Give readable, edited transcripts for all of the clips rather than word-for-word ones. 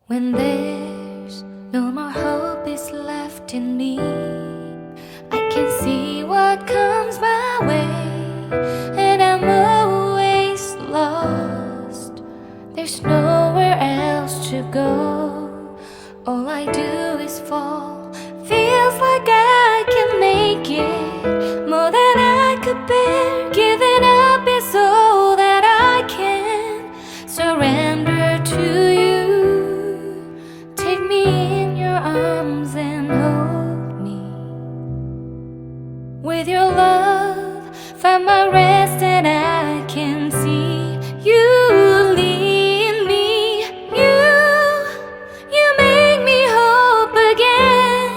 When there's no more hope is left in me, I can see what comes my way, and I'm always lost. There's nowhere else to go. All I do is fall. Feels like I can make it more than I could bear. Giving up is all that I can surrender to you. Take me in your arms and hold me. With your love, find my rest and I can see you lead me. You make me hope again.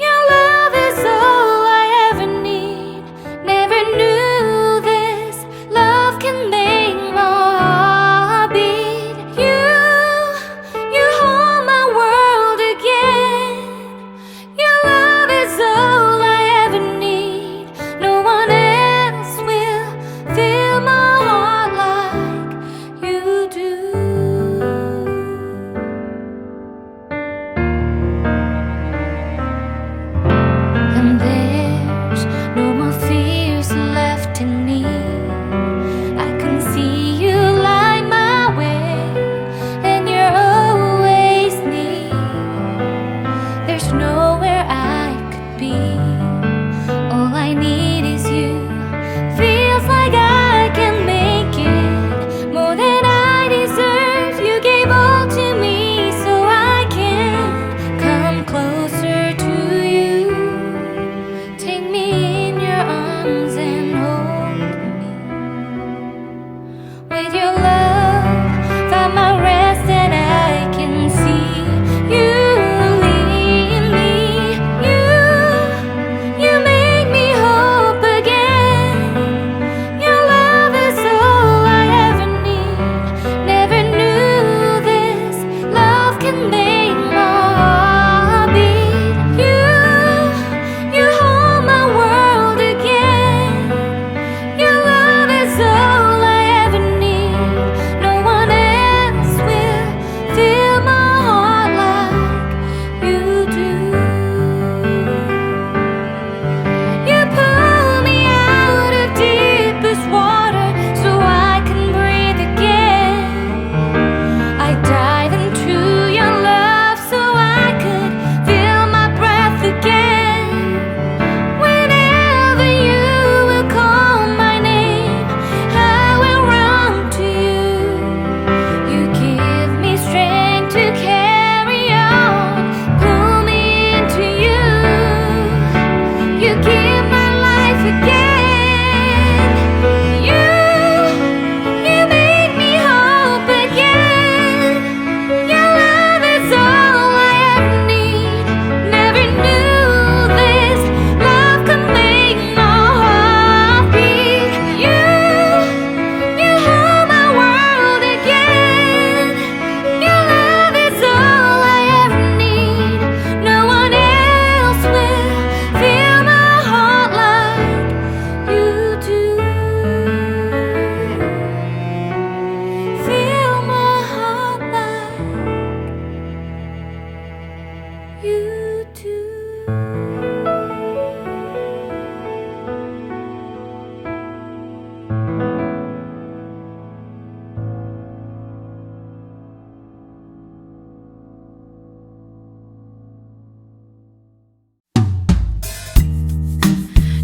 Your love is all I ever need. Never knew this love can make my heart beat. You hold my world again. Your love is all I ever need. No one else will fill my heart like you do. And there's no more fears left in me. I can see you light my way, and you're always near. There's nowhere I could be. All I need is you. Feels like I can make it more than I deserve. You gave all to me so I can come closer to you. Take me in your arms and hold me. With your love, find my rest and I can see you lead me. You make me hope again. Your love is all I ever need. Never knew this love can make my heart beat. You hold my world again. Your love is all I ever need. No one else will fill my heart like you do. You pull me out of deepest water so I can breathe again. I dive into your love so I could feel my breath again. Whenever you will call my name, I will run to you. You give me strength to carry on. Pull me into you. You give my life again. You make me hope again. Your love is all I ever need. Never knew this love could make my heart beat. You hold my world again. Your love is all I ever need. No one else will fill my heart like you do. Fill my heart like you do.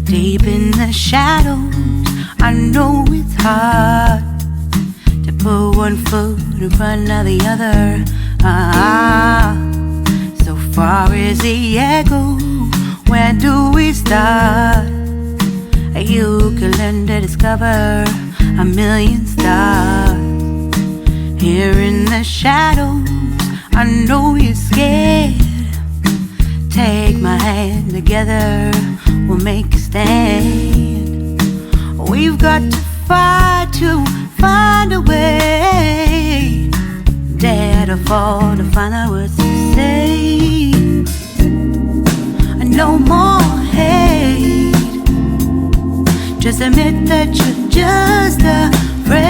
Deep in the shadows, I know it's hard to put one foot in front of the other. So far is the echo? Where do we start? You can learn to discover a million stars. Here in the shadows, I know you're scared. Take my hand, together we'll make a stand. We've got to fight to find a way. Dare to fall to find out what to say. No more hate. Just admit that you're just afraid.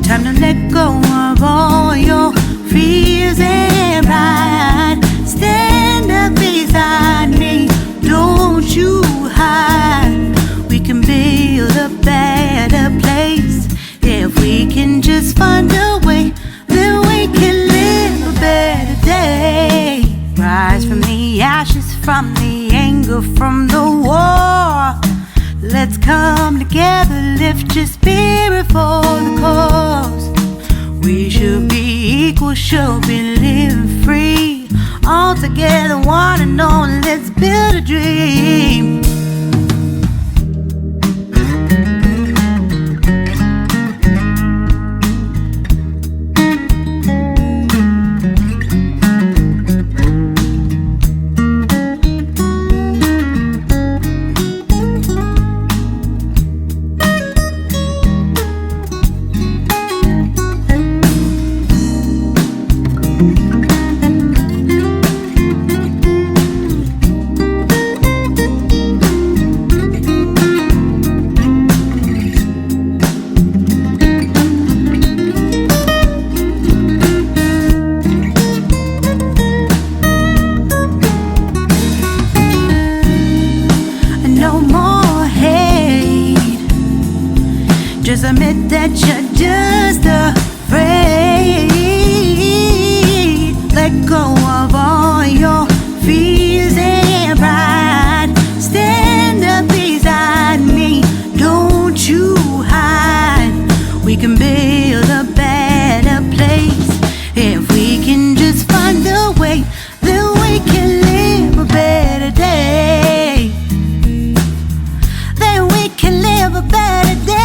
Time to let go of all your fears and pride. Stand up beside me, don't you hide. We can build a better place. If we can just find a way, then we can live a better day. Rise from the ashes, from the anger, from the war. Let's come together, lift your spirit for the cause. We should be equal, should be living free. All together, one and all, let's build a dream. Just admit that you're just afraid. Let go of all your fears and pride. Stand up beside me, don't you hide. We can build a better place. If we can just find a way, then we can live a better day. Then we can live a better day.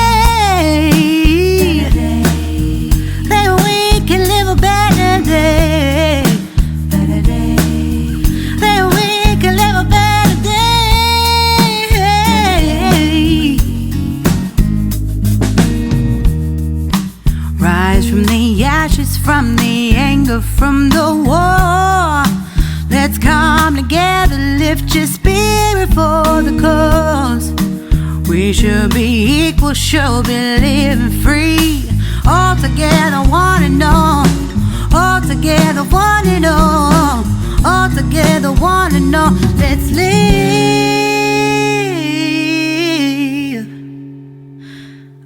Then we can live a better day. Then we can live a better day. Rise from the ashes, from the anger, from the war. Let's come together, lift your spirit for the cause. We should be equal, should be living free. All together, one and all. All together, one and all. All together, one and all. Let's live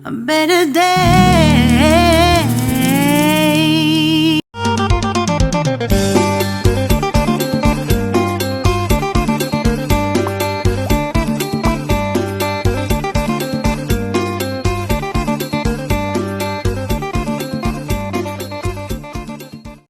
a better day.